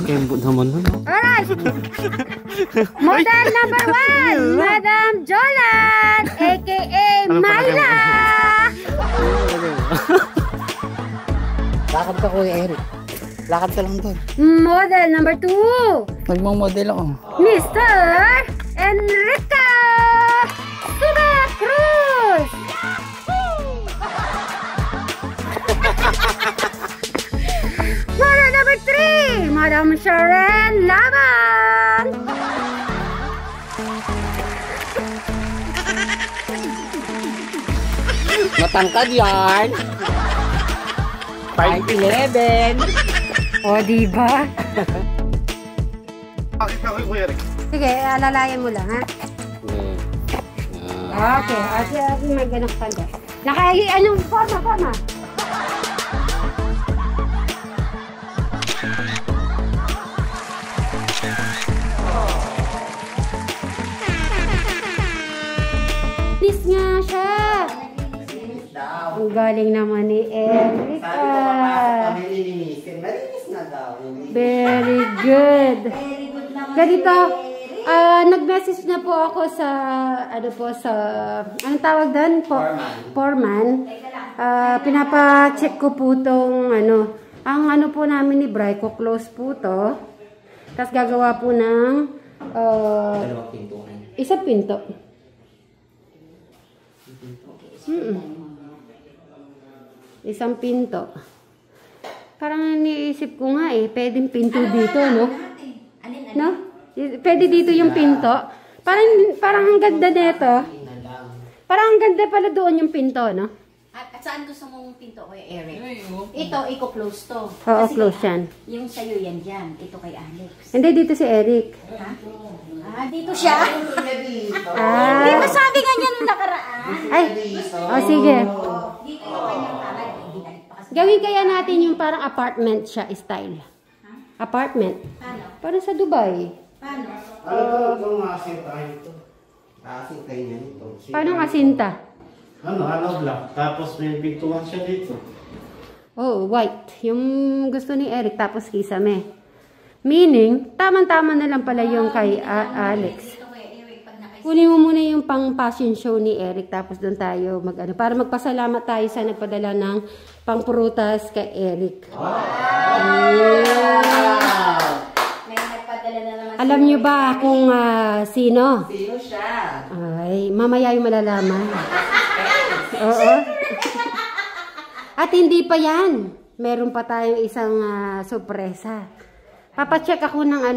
Kembot naman nun. Alright! Model number 1, Madam Jolan, aka Myla! Lakad ka, Kuya Eric. Lakad ka lang doon. Model number 2, Nagmamodel ako. Mr. Enrico Suma Cruz! Model number 3, Madam Sharon Laban! Matangkad yan. 5'11". O, diba? Pakita ko yung Kuya Rick. Sige, alalayan mo lang, ha? Okay, kasi may ganang panda. Anong forma? Nis nga siya. Ang galing naman ni Erica. Very good. Ganito, nag-message na po ako sa, anong tawag doon? Foreman. Pinapa-check ko po tong, ang po namin ni Bri, close po to. Tapos gagawa po ng, isang pinto. Isang pinto. Parang iniisip ko nga pwedeng pinto dito, no? No? Pwede dito yung pinto. Parang ang ganda nito. Parang ang ganda pala doon yung pinto, no? At saan gusto mong pinto, Kuya Eric? Ito, i-close to. Oo, close yan. Yung sa'yo yan dyan. Ito kay Alex. Hindi, dito si Eric. Ha? Dito siya? Ah. Di ba sabi nga niya nung nakaraan? Ay, sige. Dito yung kanyang kamay. Gawin kaya natin yung parang apartment siya style. Apartment. Paano? Parang sa Dubai. Paano? Ito nga asintahin ito. Asintahin niya ito. Paano kasinta? Halaw lang. Tapos may pintuan siya dito. Oh, white. Yung gusto ni Eric, tapos kisame. Meaning, tamang-tama na lang pala yung kay Alex. Kunin mo muna yung pang fashion show ni Eric, tapos doon tayo para magpasalamat tayo sa nagpadala ng pangprutas kay Eric. May nagpadala na naman. Alam nyo ba kung sino? Sino siya? Ay, mamaya yung malalaman. Oo. At hindi pa yan. Meron pa tayong isang sorpresa. Papacheck ako ng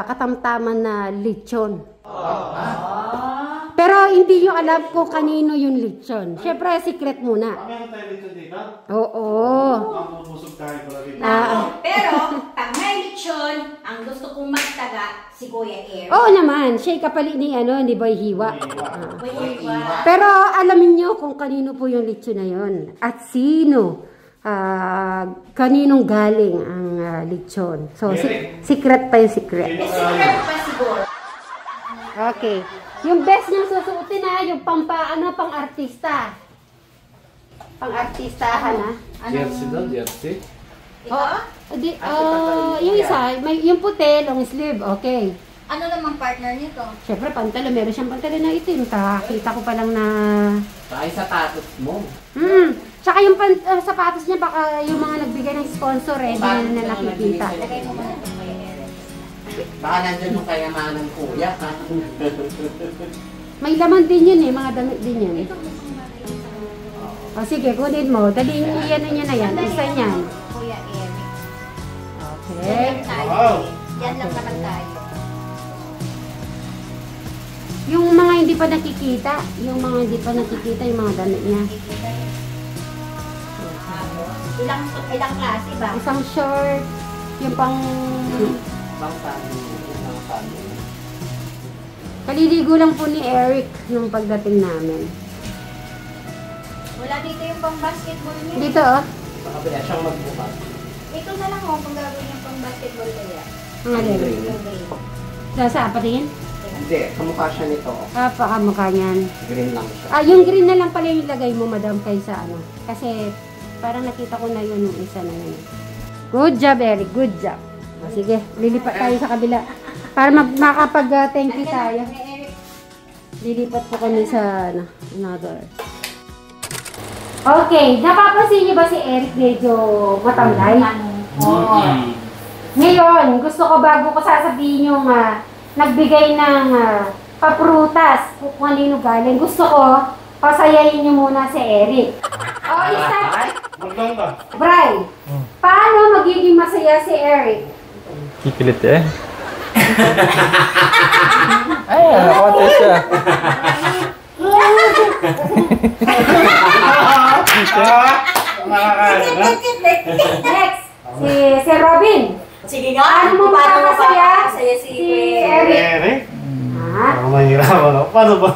katamtaman na lechon. Pero hindi nyo alam kung kanino yung lechon. Siyempre, secret muna. Meron tayo dito dito? Oo. Mapupusog tayo pala dito. Pero, pag may lechon, ang gusto kong magtaga, si Kuya Eric. Oo naman. Siya kapali ni Boy Hiwa. Pero alamin nyo kung kanino po yung lechon na yun. At sino. Kaninong galing ang lechon. So, secret pa yung secret. Secret pa siguro. Okay. Yung best niyang susuotin yung pang-artista. Pang-artistahan Jersey daw, jersey. Yung isa, yung puti, long sleeve, okay. Ano namang partner nito? Siyempre, pantalon. Meron siyang pantalon na itim. Kakita ko pa lang na... Ay, sapatos mo. Tsaka yung sapatos niya, baka yung mga nagbigay ng sponsor, hindi na nakikita. Lagay mo muna ito, Kuya Eric. Baka nandyan yung kayamanan kuya. May laman din yun mga damit din yun. O sige, kunin mo. Dali niya na yan. Isa niyan. Kuya Eric. Okay. Yan lang naman tayo. Yung mga hindi pa nakikita. Yung mga damit niya. Ilang klase ba? Isang short. Yung pang... Kaliligo lang po ni Eric nung pagdating namin. Wala dito yung pang basketball niya. Dito Baka pala siyang magbukas. Ito na lang kung gagawin yung pang basketball kaya. Ang alin. Yung green. Saan patingin? Hindi, kamukha siya nito. Pakamukha niyan. Green lang siya. Yung green na lang pala yung ilagay mo, madam, kaysa Kasi parang nakita ko na yun yung isa na yun. Good job, Eric. Good job. O, sige, lilipat tayo sa kabila. Para makapag-thank you tayo. Lilipat po kami sa another. Okay, napapansin niyo ba si Eric medyo matamlay? Oo. Ngayon, gusto ko bago ko sasabihin yung nagbigay ng paprutas kung kanino galing. Gusto ko, pasayahin niyo muna si Eric. Magdang ka. Bray, paano magiging masaya si Eric? Kikilit eh. Ay, nakakontes siya. Next, si Robin. Sige nga. Paano mo makakasaya si Eric? Eric? Ha? Mahirapan ako. Paano ba?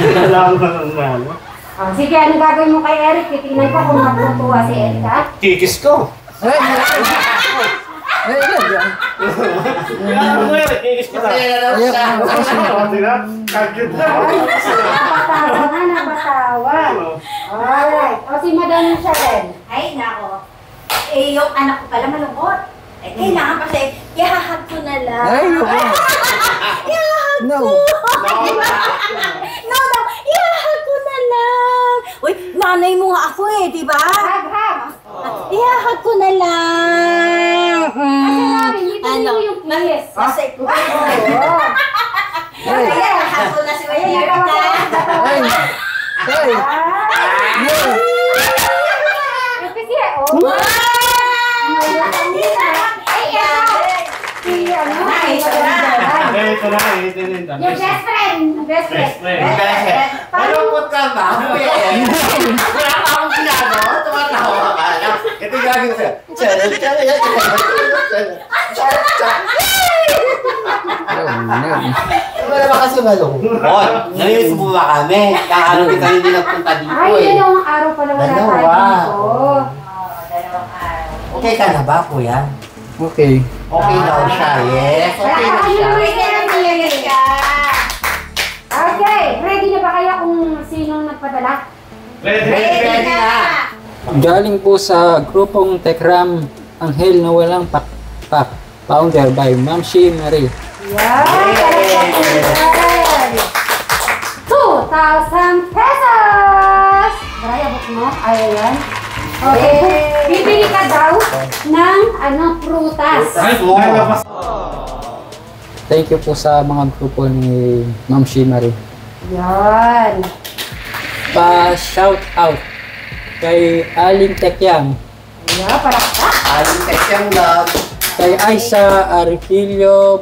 Alam ko ng ano. Oh, sige, anong gagawin mo kay Eric? Titingnan ko kung matutuwa si Eric, ha? Kikis ko. Kikis ko na. Kagit na. Napatawa nga, napatawa. Alright. O si Madam Sharon. Ay, nako. Eh, yung anak ko pala malungkot. Eh, kailangan kasi, ihahag ko na lang. Ay, no. No. No, ihahag ko na lang. Uy, nanay mo nga ako eh, di ba? Hag, hag. Ihahag ko na lang. Kasi namin, ito yung kiss. Kasi, Oo. kaya ihahag ko na si Kuya Eric. Ay. Ay. No. Kasi, oh. Si, ano, Ito na. Ito na. yung best friend. Best friend. Malungkot ka ba? Wala ka akong ginagawa. Tumatawa ka. Ito yung gagawin ko sa'yo. Wala ba kasi malungkot? Namimis mo ba kami? Kakaroon kita hindi nagpunta dito Ay, eh. dalawang araw pala wala tayo dito. Okay ka na ba, kuya? Okay. Okay daw siya, yes. Okay na siya. Okay, ready na ba kaya kung sinong nagpadala? Ready na. Galing po sa grupong Tekram Anghel na walang pakpak. Founder by Ma'am Shi Marie. Yan! 2,000 pesos! Maray, abot mo? Ayan. Okay, bibili ka daw ng prutas. Thank you po sa mga grupo ni Ma'am Shi Marie. Yan. Pa-shout out kay Aling Tekyang, Yan, palakpak. Aling text love kay Aisa Arifilio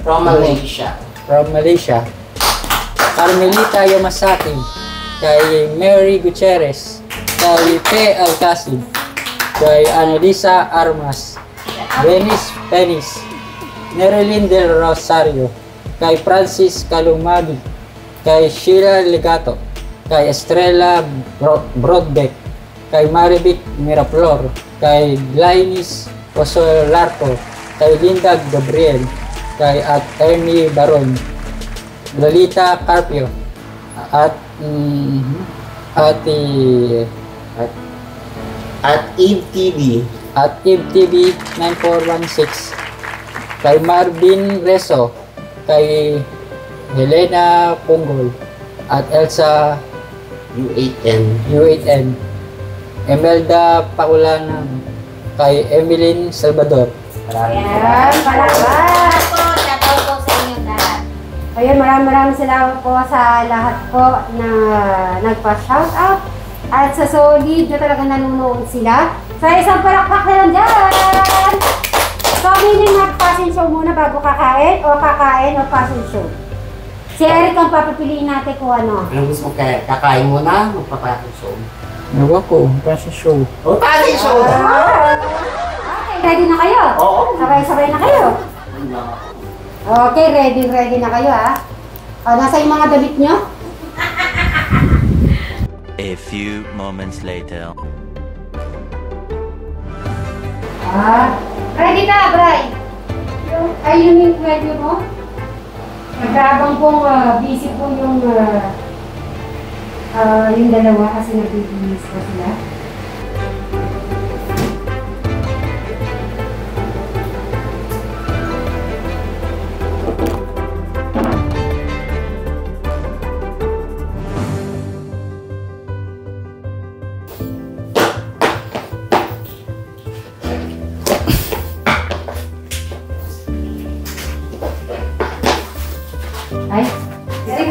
from Malaysia. from Malaysia, Carmelita Yamasaki, kay Mary Gutierrez, kay Pe Alcacid, kay Annalisa Armas, Dennis Penis, Nerilyn Del Rosario, kay Francis Kalumagi, kay Sheila Legato, kay Estrella Broadbeck, kay Marivic Miraflor, kay Glainis Osolarco, kay Linda Gabriel, kay Ernie Baron, Lolita Carpio, at Eve TV. at Eve TV 9416, kay Marvin Reso, kay Helena Punggol, at Elsa U8N, Emelda Pakulanang, kay Emeline Salvador. Yan, palakpak. Shoutout po sa inyo lahat. Ayun, maraming salamat po sa lahat po na nagpa-shoutout at sa solid na talaga nanonood sila. Sa isang palakpak na lang dyan! So, meaning mag-fashion show muna bago kakain o fashion show? Si Eric ang papapiliin natin kung ano. Anong gusto mo kakain mo na? Magpapayakong show. Nawa ko, kasi show. O, fashion show! Okay, ready na kayo? Oo. Sabay-sabay na kayo? Okay, ready na kayo ha? O, nasa yung mga damit nyo? A few moments later. Ready ka, Bray? Ayun yung ready mo? Nagkabang pong busy po yung dalawa kasi nagbibinis po sila.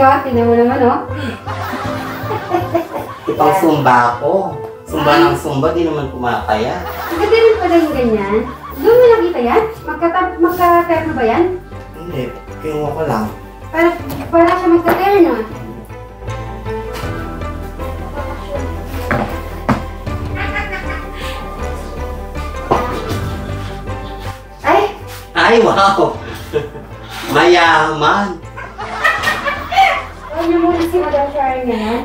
oh. Tingnan mo naman, oh. Itong sumba ko. Sumba ng sumba, di naman kumakaya. Maganda rin pala yung ganyan. Doon mo nakita yan? Magka-terno ba yan? Hindi, kinuha ko lang. Para siya magka-terno. Ay, wow! Mayaman! Huwag niyo muna si Madam Sharon ngayon.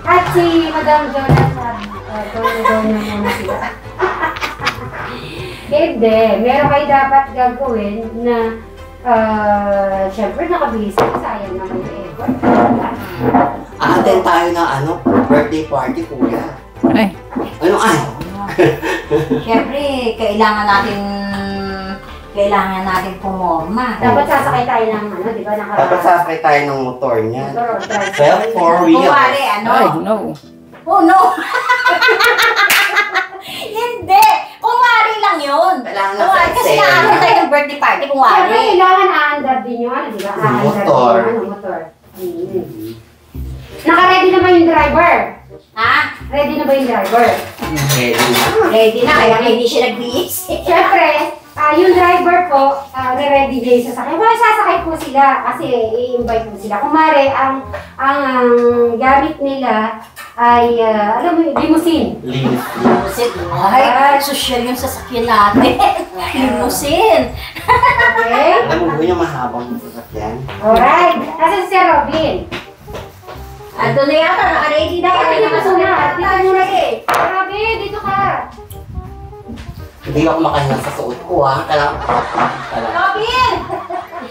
At si Madam Jonathan. Go na muna sila. Hindi. Meron kayo dapat gagawin na syempre nakabihis ka. Sayang naman yung effort. Attend tayo ng birthday party, kuya. Ay. Ano ay? Siyempre, kailangan natin pumorma. Dapat sasakay tayo ng di ba? Dapat sasakay tayo ng motor niya. Motor o tricycle. Well, for real. Kumari, Ay, no. Oh, no! Hindi! Kumari lang yun! Kailangan na Kumari, kasi sa naano tayo ng birthday party, Siyempre, kumari. kailangan aandar din yun. Di ba? Motor. Motor. Naka-ready na ba yung driver? Ha? Ready na ba yung driver? Ready na, kaya nga hindi siya nagbihis. Siyempre, yung driver po, re-ready niya yung sasakay. Wala sasakay po sila kasi i-invite po sila. Kumare, ang gamit nila ay, alam mo, limousine. Limousine. Ay, social yung sasakyan natin. Limousine. Okay? Alam mo ba yung mahabang sasakyan? Alright. Nasa si Robin. Ando na yata, naka-ready na. Ay, Kaya naman suna. Dito muna eh. Robin, dito ka. Hindi ako makahinga sa suot ko, ha? Kailangan. Robin!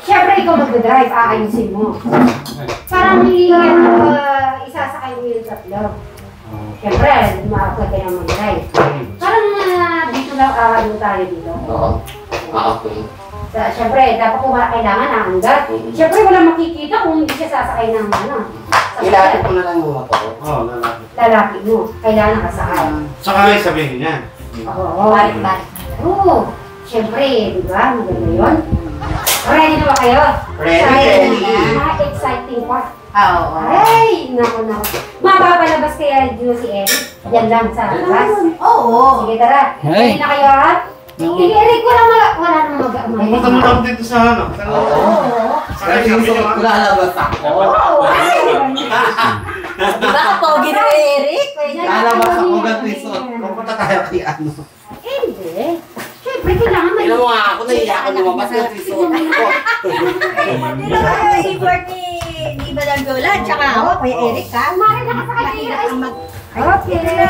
Siyempre, ikaw mag-drive, aayusin mo. Parang isasakay mo yung tatlo. Siyempre, ma-apply ka ng mag-drive. Parang dito lang, tayo dito. Oo. Okay. Siyempre, dapat kung kailangan naanggat. Siyempre, walang makikita kung hindi siya sasakay ng Ilapit ko na lang yung motor. Oo, lalaki. lalaki mo. Kailangan nakasakay. Saka sabihin niya. Oo. Balik-balik. Oo. Siyempre, di ba? Maganda yun. Ready na ba kayo? Ready. Mga exciting pa. Oo. Ay, naku. Mapapalabas kaya dito si Eric. Yan lang sa labas. Oo. Sige, tara. Hey. Ready na kayo, ha? Sige, Eric, wala nang Pumunta mo lang dito sa Oo. Sa Yung suot ko lalabas ako. Di ba kapogi na Eric? Lalabas ako ganito yung suot ko. Punta tayo kay Hindi. Siyempre, kailangan Ilan mo nga ako, nahiya ako lumabas ganito yung suot ko. Hindi na kayo i-report ni Madam Jola, tsaka ako, Kuya Eric, ha? Mari, nakasakay kayo. Okay.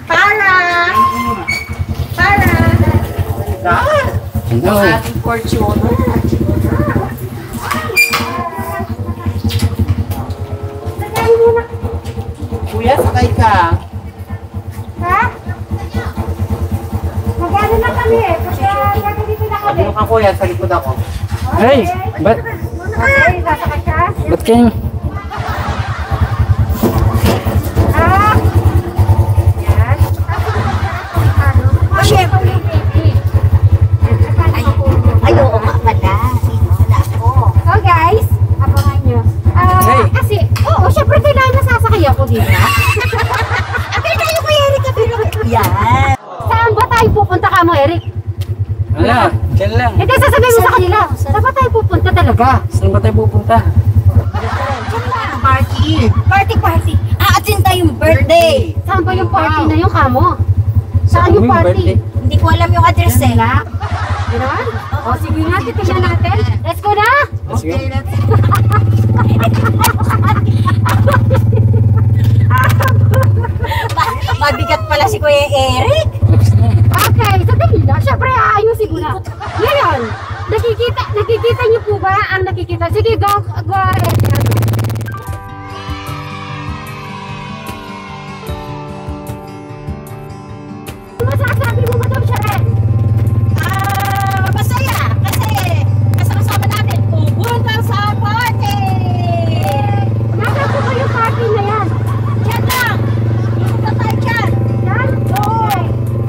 Para! No. Ating Fortuner. Kuya, sakay ka. Ha? Magano na kami eh. Pagka dito na kami. Ano ka kuya, sa likod ako. Hey, ba't Okay, sasakay ka? kayo? Ah! Yan. Oh, syempre. Ay, oo nga pala. Wala ako. So guys, abangan nyo. Hey. Kasi, syempre kailangan nasasakay ako dito. Apil tayo kay Eric, apil ako. Yan. Saan ba tayo pupunta ka mo, Eric? Wala, dyan lang. Hindi, sasabihin mo sa kanila. Saan ba tayo pupunta talaga? Saan ba tayo pupunta? Party. Aatin tayong birthday. Saan ba yung party na yung kamo? Saan yung Uy, party? birthday. Hindi ko alam yung address eh. Wala. Ganon? O, sige nga, titignan natin. Let's go na! Let's go. Mabigat pala si Kuya Eric. Tapos na. Okay, sandali lang. Siyempre, aayusin ko na. Ngayon, nakikita niyo po ba ang nakikita? Sige, go ahead. Masasabi mo, Madam Sharon? Masaya kasi kasama natin pupunta sa party. Nasaan po ba yung party na yan? Diyan lang. Pupunta tayo dyan. Yan? Okay.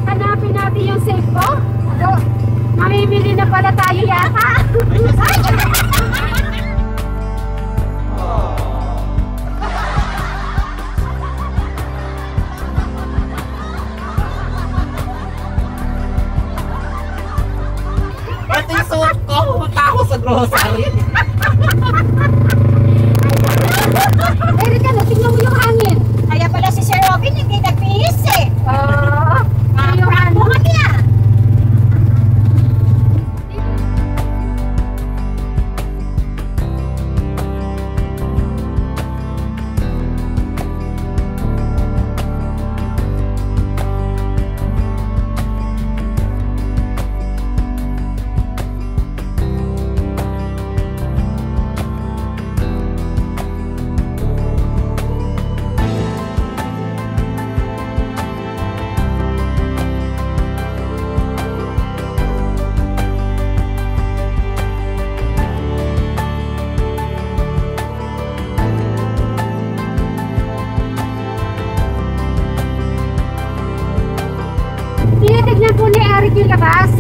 Hanapin natin yung safe ko. Mamimili na pala tayo yata. Ay! mag-grocery. Eric, ano? Tingnan mo yung hangin. Kaya pala si Sir Robin hindi nagpihis eh. Yung Ano kami ah? Tinitignan po ni Eric yung labas.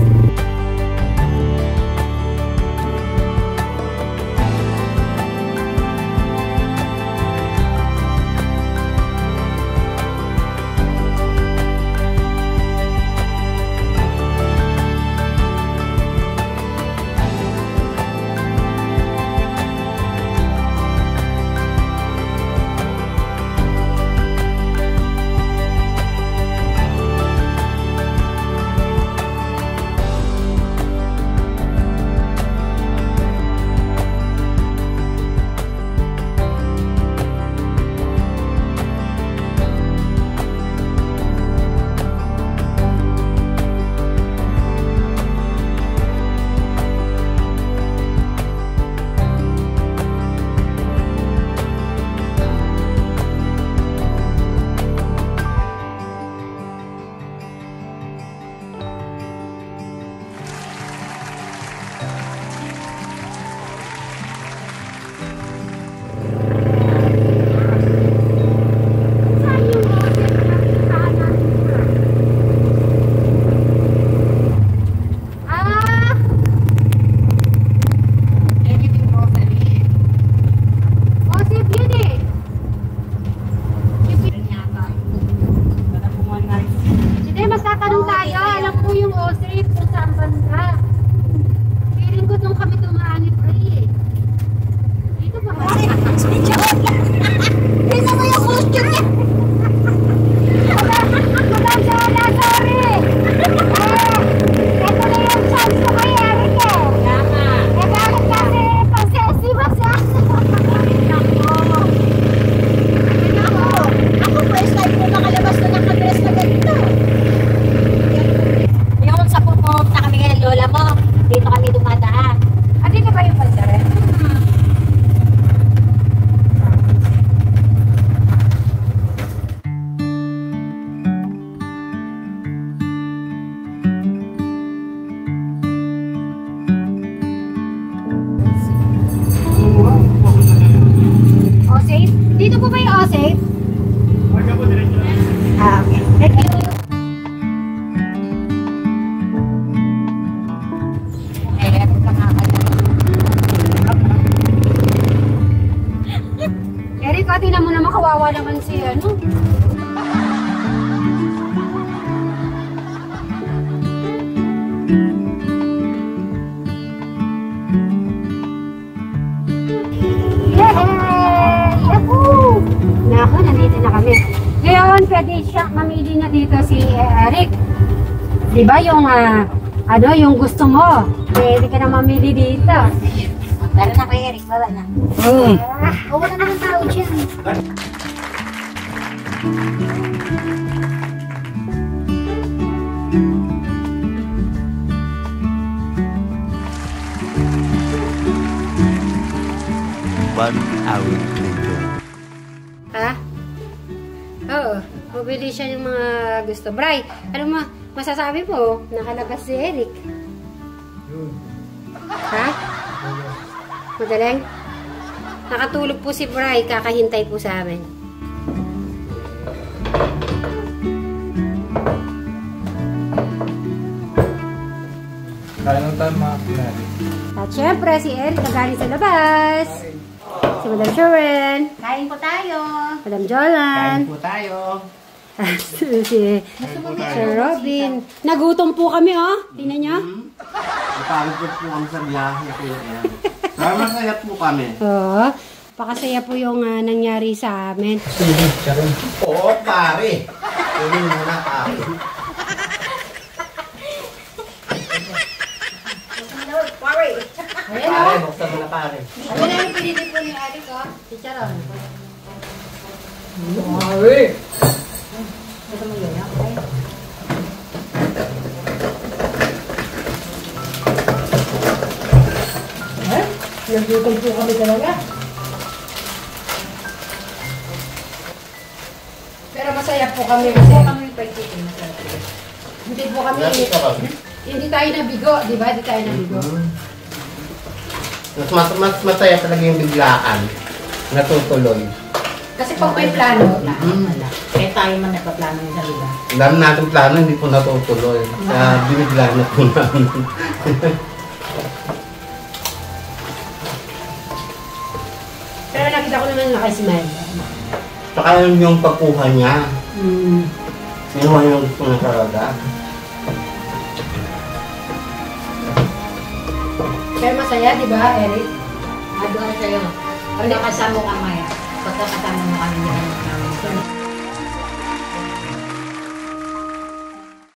Tingnan mo naman, kawawa naman si ano. Yahoo! Naku, nandito na kami. Ngayon, pwede siya mamili na dito si Eric. Diba yung, yung gusto mo? Pwede ka na mamili dito. Tara na kay Eric, baba na. Wala naman tao dyan. One hour later. Ha? Oo. Mabili siya yung mga gusto. Bray, ano masasabi mo? Nakalabas si Eric. Ha? Magaling? Nakatulog po si Bray. Kakahintay po sa amin. Kaya lang tayo mga pinari. At syempre, si Eric nagaling sa labas. Si Madam Sharon. Kain po tayo. Madam Jolan. Kain po tayo. si Sir Robin. Nagutom po kami, oh. Tingnan nyo. Napagod po kami sa biyahe ko yung Eric. Pero masaya po kami. Oo. Pakasaya po yung nangyari sa amin. Oo, pare. Kunin mo na, pare. Pare. Ayan Pare, o. buksan mo na, pare. Ayan na yung pinili po ni Eric o. Chicharon. Mari! Ito mo yun, okay? Eh? Nagutom po kami talaga. Pero masaya po kami kasi hindi po kami, hindi tayo nabigo, di ba? Hindi tayo nabigo. Mas masaya talaga yung biglaan. Natutuloy. Kasi pag may plano, Kaya tayo man nagpaplano yung sarili. Ang dami natin plano, hindi po natutuloy. Kaya biniglaan na po namin. pero nakita ko naman nakasmile. Saka yung pagkuha niya. Sinuha yung gusto na talaga. Pero masaya, di ba, Eric? Doon sa'yo. Pagkakasama mo kamaya. Pagkakasama mo kami, hindi ka namin.